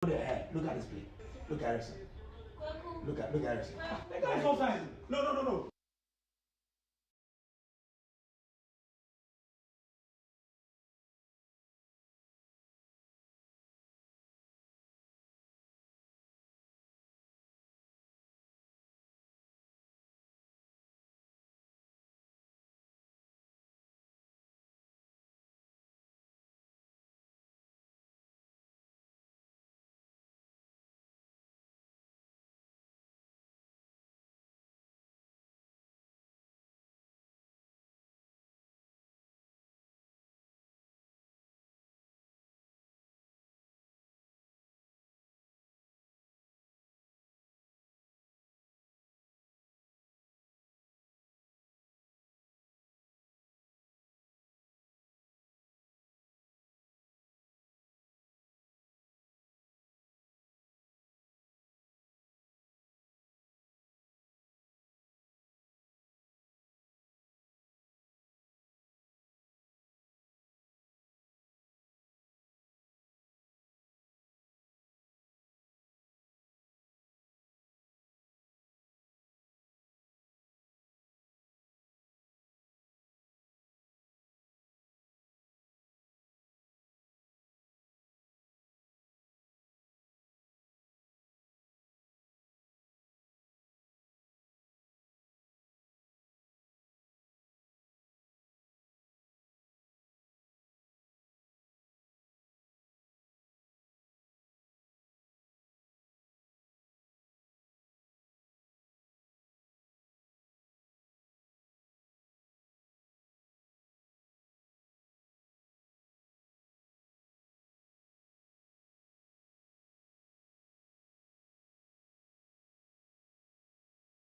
Look at this plate. Look at Harrison. Look at Harrison. No.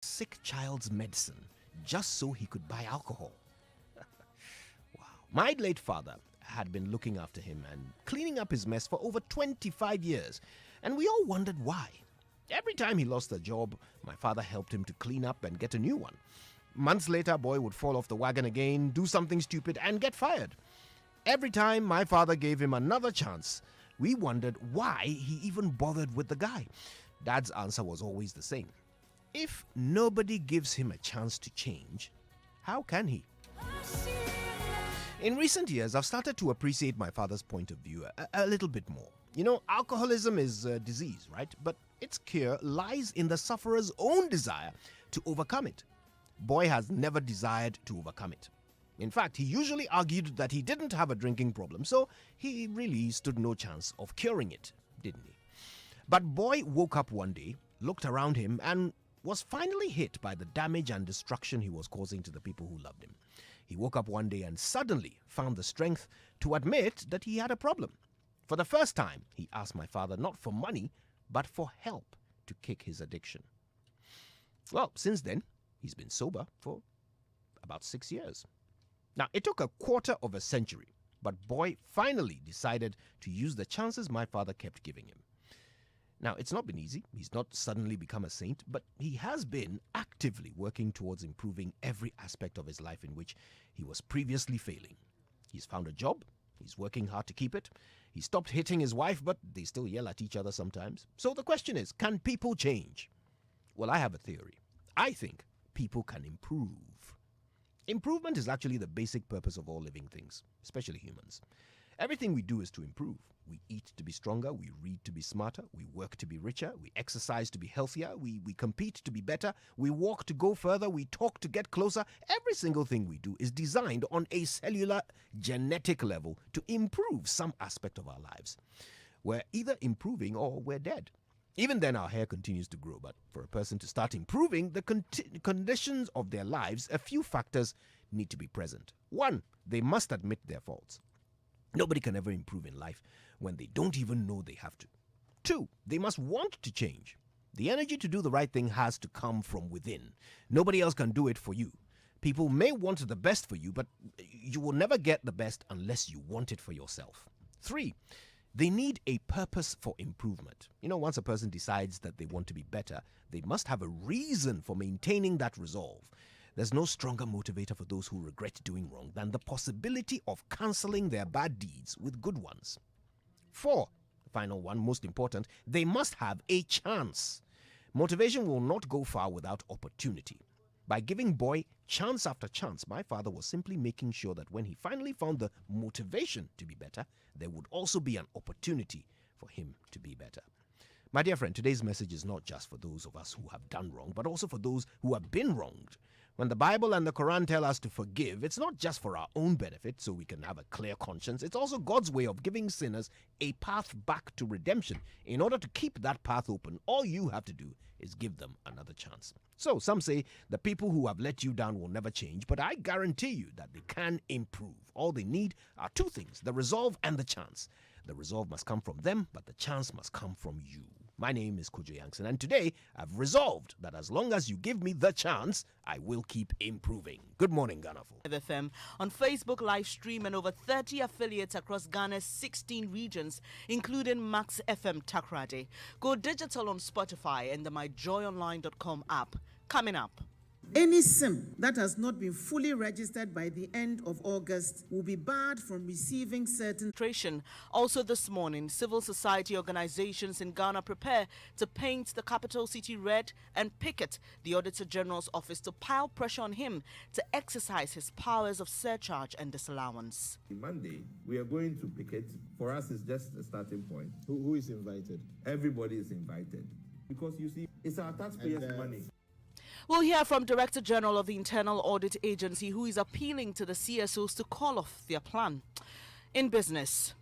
Sick child's medicine just so he could buy alcohol. Wow. My late father had been looking after him and cleaning up his mess for over 25 years, and we all wondered why. Every time he lost a job, my father helped him to clean up and get a new one. Months later, boy would fall off the wagon again, do something stupid, and get fired. Every time my father gave him another chance, we wondered why he even bothered with the guy. Dad's answer was always the same. If nobody gives him a chance to change, how can he? In recent years, I've started to appreciate my father's point of view a little bit more. You know, alcoholism is a disease, right? But its cure lies in the sufferer's own desire to overcome it. Boy has never desired to overcome it. In fact, he usually argued that he didn't have a drinking problem, so he really stood no chance of curing it, didn't he? But Boy woke up one day, looked around him, and was finally hit by the damage and destruction he was causing to the people who loved him. He woke up one day and suddenly found the strength to admit that he had a problem. For the first time, he asked my father not for money, but for help to kick his addiction. Well, since then, he's been sober for about 6 years. Now, it took a quarter of a century, but Boy finally decided to use the chances my father kept giving him. Now, it's not been easy. He's not suddenly become a saint, but he has been actively working towards improving every aspect of his life in which he was previously failing. He's found a job. He's working hard to keep it. He stopped hitting his wife, but they still yell at each other sometimes. So the question is, can people change? Well, I have a theory. I think people can improve. Improvement is actually the basic purpose of all living things, especially humans. Everything we do is to improve. We eat to be stronger, we read to be smarter, we work to be richer, we exercise to be healthier, we compete to be better, we walk to go further, we talk to get closer. Every single thing we do is designed on a cellular, genetic level to improve some aspect of our lives. We're either improving or we're dead. Even then, our hair continues to grow, but for a person to start improving the conditions of their lives, a few factors need to be present. One, they must admit their faults. Nobody can ever improve in life when they don't even know they have to. Two, they must want to change. The energy to do the right thing has to come from within. Nobody else can do it for you. People may want the best for you, but you will never get the best unless you want it for yourself. Three, they need a purpose for improvement. You know, once a person decides that they want to be better, they must have a reason for maintaining that resolve. There's no stronger motivator for those who regret doing wrong than the possibility of canceling their bad deeds with good ones. Four, final one, most important, they must have a chance. Motivation will not go far without opportunity. By giving boy chance after chance, my father was simply making sure that when he finally found the motivation to be better, there would also be an opportunity for him to be better. My dear friend, today's message is not just for those of us who have done wrong, but also for those who have been wronged. When the Bible and the Quran tell us to forgive, it's not just for our own benefit so we can have a clear conscience. It's also God's way of giving sinners a path back to redemption. In order to keep that path open, all you have to do is give them another chance. So some say the people who have let you down will never change, but I guarantee you that they can improve. All they need are two things, the resolve and the chance. The resolve must come from them, but the chance must come from you. My name is Kojo Yankson, and today I've resolved that as long as you give me the chance, I will keep improving. Good morning, Ghana. FM on Facebook live stream and over 30 affiliates across Ghana's 16 regions, including Max FM Takrade. Go digital on Spotify and the myjoyonline.com app. Coming up. Any SIM that has not been fully registered by the end of August will be barred from receiving certain. Also this morning, civil society organizations in Ghana prepare to paint the capital city red and picket the Auditor General's office to pile pressure on him to exercise his powers of surcharge and disallowance. Monday, we are going to picket. For us, it's just a starting point. Who is invited? Everybody is invited. Because you see, it's our taxpayers' money. We'll hear from Director General of the Internal Audit Agency, who is appealing to the CSOs to call off their plan. In business,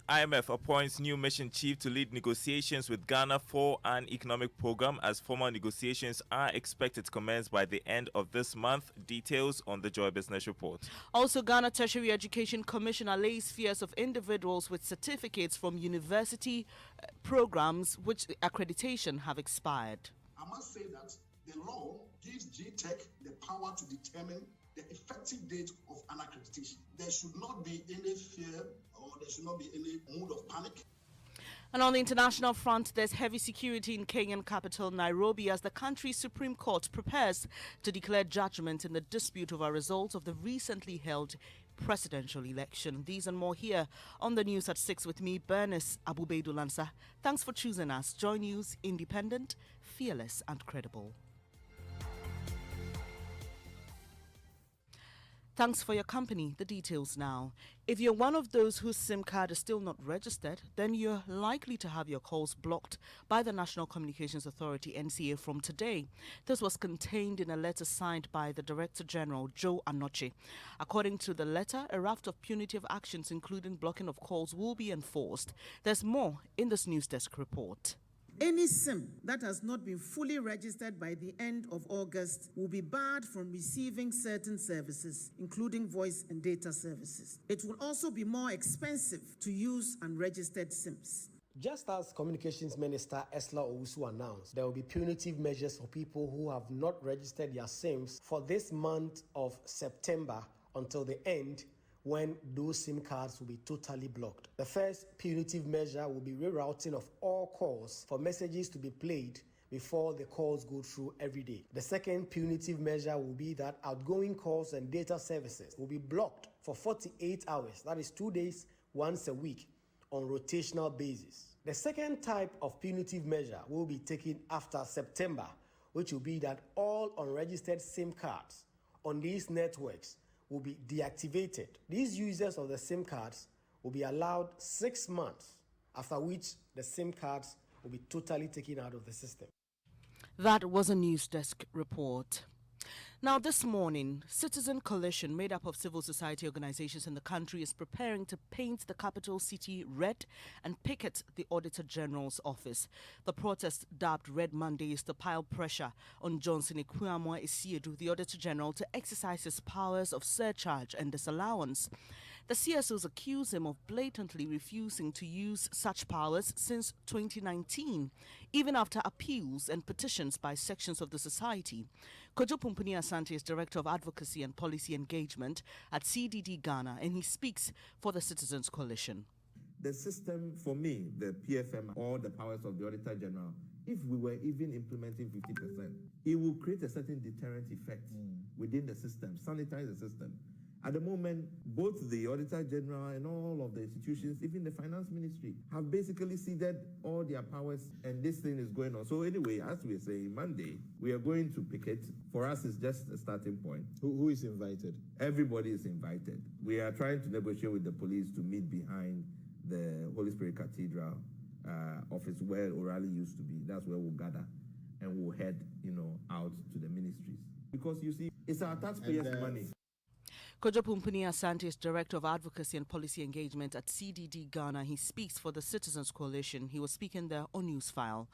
IMF appoints new mission chief to lead negotiations with Ghana for an economic program as formal negotiations are expected to commence by the end of this month. Details on the Joy Business Report. Also, Ghana Tertiary Education Commission allays fears of individuals with certificates from university programs which accreditation have expired. I must say that the law gives GTech the power to determine the effective date of an accreditation. There should not be any fear or there should not be any mood of panic. And on the international front, there's heavy security in Kenyan capital Nairobi as the country's Supreme Court prepares to declare judgment in the dispute over results of the recently held presidential election. These and more here on the news at 6 with me, Bernice Abu-Baidoo Lansah. Thanks for choosing us. Joy News, independent, fearless and credible. Thanks for your company. The details now. If you're one of those whose SIM card is still not registered, then you're likely to have your calls blocked by the National Communications Authority, NCA, from today. This was contained in a letter signed by the Director General, Joe Anoche. According to the letter, a raft of punitive actions, including blocking of calls, will be enforced. There's more in this News Desk report. Any SIM that has not been fully registered by the end of August will be barred from receiving certain services, including voice and data services. It will also be more expensive to use unregistered SIMs. Just as Communications Minister Esla Owusu announced, there will be punitive measures for people who have not registered their SIMs for this month of September until the end, when those SIM cards will be totally blocked. The first punitive measure will be rerouting of all calls for messages to be played before the calls go through every day. The second punitive measure will be that outgoing calls and data services will be blocked for 48 hours, that is 2 days, once a week, on rotational basis. The second type of punitive measure will be taken after September, which will be that all unregistered SIM cards on these networks will be deactivated. These users of the SIM cards will be allowed 6 months, after which the SIM cards will be totally taken out of the system. That was a News Desk report. Now, this morning, Citizen Coalition, made up of civil society organizations in the country, is preparing to paint the capital city red and picket the Auditor General's office. The protest, dubbed Red Monday, is to pile pressure on Johnson Ekuamwa Isiedu, the Auditor General, to exercise his powers of surcharge and disallowance. The CSOs accuse him of blatantly refusing to use such powers since 2019, even after appeals and petitions by sections of the society. Kojo Pumpuni Asante is Director of Advocacy and Policy Engagement at CDD Ghana, and he speaks for the Citizens Coalition. The system, for me, the PFM, or the powers of the Auditor General, if we were even implementing 50%, it will create a certain deterrent effect within the system, sanitize the system. At the moment, both the Auditor General and all of the institutions, even the Finance Ministry, have basically ceded all their powers, and this thing is going on. So anyway, as we say, Monday, we are going to picket. For us, it's just a starting point. Who is invited? Everybody is invited. We are trying to negotiate with the police to meet behind the Holy Spirit Cathedral office where O'Reilly used to be. That's where we'll gather, and we'll head, out to the ministries. Because you see, it's our taxpayers' money. Kojo Pumpuni Asante is Director of Advocacy and Policy Engagement at CDD Ghana. He speaks for the Citizens Coalition. He was speaking there on Newsfile.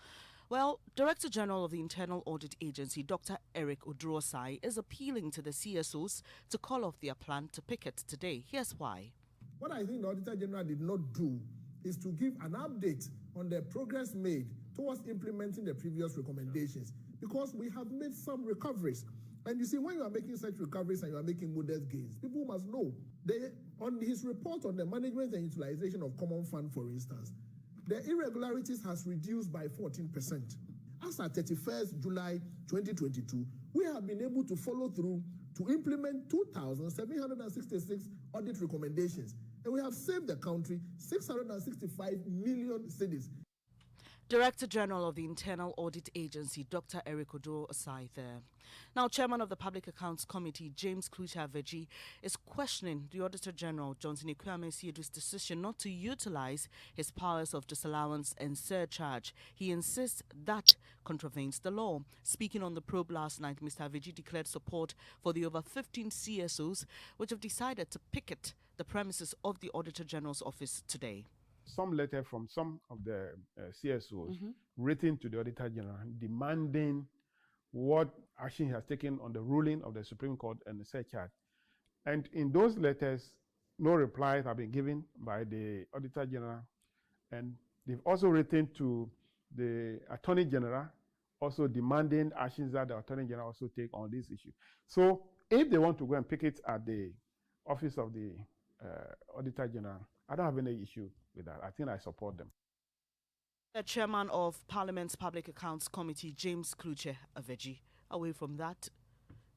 Well, Director General of the Internal Audit Agency, Dr. Eric Odrosai, is appealing to the CSOs to call off their plan to picket today. Here's why. What I think the Auditor General did not do is to give an update on the progress made towards implementing the previous recommendations, because we have made some recoveries. And you see, when you are making such recoveries and you are making modest gains, people must know. On his report on the management and utilization of common fund, for instance, the irregularities has reduced by 14%. As at 31st July 2022, we have been able to follow through to implement 2,766 audit recommendations, and we have saved the country 665 million cedis. Director General of the Internal Audit Agency, Dr. Eric Odrosai there. Now, Chairman of the Public Accounts Committee, James Klucha-Veji, is questioning the Auditor General, Johnson Ikuame-Siedu's decision not to utilize his powers of disallowance and surcharge. He insists that contravenes the law. Speaking on the probe last night, Mr. Veji declared support for the over 15 CSOs which have decided to picket the premises of the Auditor General's office today. Some letter from some of the CSOs written to the Auditor General demanding what action he has taken on the ruling of the Supreme Court and the surcharge. And in those letters, no replies have been given by the Auditor General. And they've also written to the Attorney General, also demanding actions that the Attorney General also take on this issue. So if they want to go and pick it at the office of the Auditor General, I don't have any issue with that. I think I support them. The Chairman of Parliament's Public Accounts Committee, James Klucha-Veji. Away from that,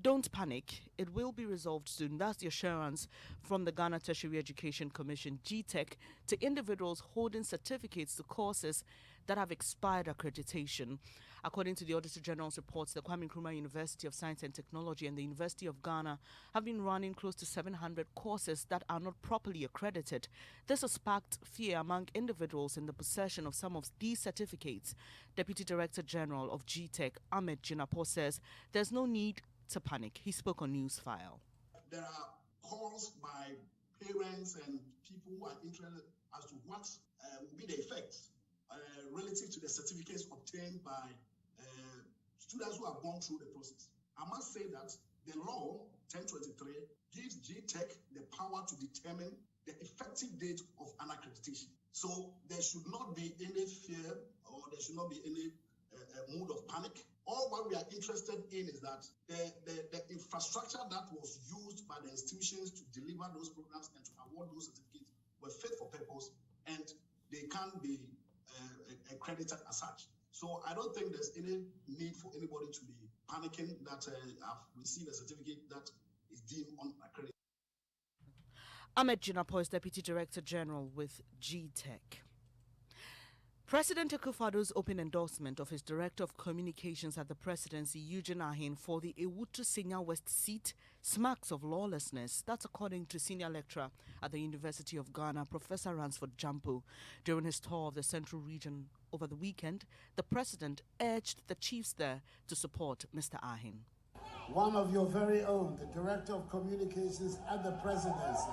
don't panic. It will be resolved soon. That's the assurance from the Ghana Tertiary Education Commission, GTEC, to individuals holding certificates to courses that have expired accreditation. According to the Auditor General's reports, the Kwame Nkrumah University of Science and Technology and the University of Ghana have been running close to 700 courses that are not properly accredited. This has sparked fear among individuals in the possession of some of these certificates. Deputy Director General of GTEC, Ahmed Jinapo, says there's no need to panic. He spoke on Newsfile. There are calls by parents and people who are interested as to what will be the effects relative to the certificates obtained by students who have gone through the process. I must say that the law 1023 gives GTEC the power to determine the effective date of an accreditation. So there should not be any fear or there should not be any mood of panic. All what we are interested in is that the infrastructure that was used by the institutions to deliver those programs and to award those certificates were fit for purpose, and they can't be accredited as such. So I don't think there's any need for anybody to be panicking that I've received a certificate that is deemed unaccredited. Ahmed Jinapo is Deputy Director General with GTEC. President Akufo-Addo's open endorsement of his Director of Communications at the Presidency, Eugene Ahin, for the Ewutu Senior West seat smacks of lawlessness. That's according to senior lecturer at the University of Ghana, Professor Ransford Jampo. During his tour of the Central Region over the weekend, the President urged the chiefs there to support Mr. Ahin. One of your very own, the Director of Communications at the Presidency,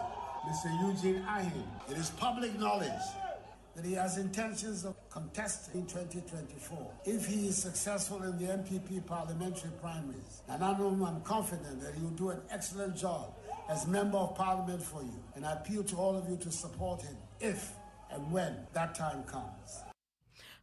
Mr. Eugene Ahin. It is public knowledge that he has intentions of contesting in 2024 if he is successful in the MPP parliamentary primaries. And I'm confident that he will do an excellent job as Member of Parliament for you. And I appeal to all of you to support him if and when that time comes.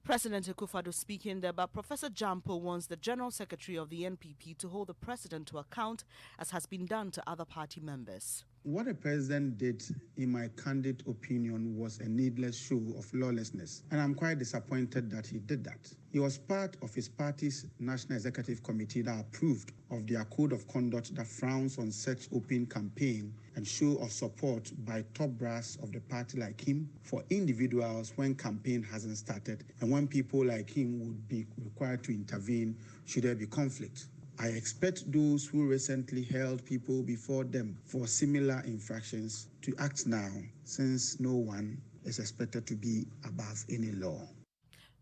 President Akufo-Addo speaking there, but Professor Jampo wants the General Secretary of the NPP to hold the President to account, as has been done to other party members. What the President did, in my candid opinion, was a needless show of lawlessness, and I'm quite disappointed that he did that. He was part of his party's National Executive Committee that approved of their code of conduct that frowns on such open campaign and show of support by top brass of the party like him for individuals when campaign hasn't started and when people like him would be required to intervene should there be conflict. I expect those who recently held people before them for similar infractions to act now, since no one is expected to be above any law.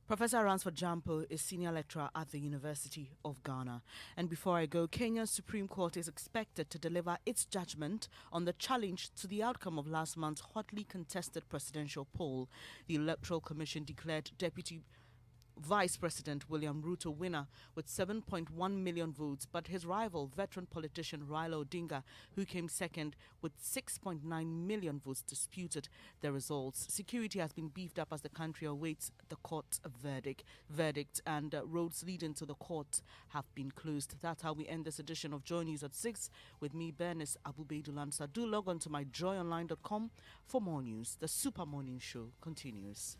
Professor Ransford Jampo is senior lecturer at the University of Ghana. And before I go, Kenya's Supreme Court is expected to deliver its judgment on the challenge to the outcome of last month's hotly contested presidential poll. The Electoral Commission declared Deputy Vice President William Ruto winner with 7.1 million votes, but his rival, veteran politician Raila Odinga, who came second with 6.9 million votes, disputed the results. Security has been beefed up as the country awaits the court's verdict, and roads leading to the court have been closed. That's how we end this edition of Joy News at 6 with me, Bernice Abu-Baidoo Lansah. Do log on to myjoyonline.com for more news. The Super Morning Show continues.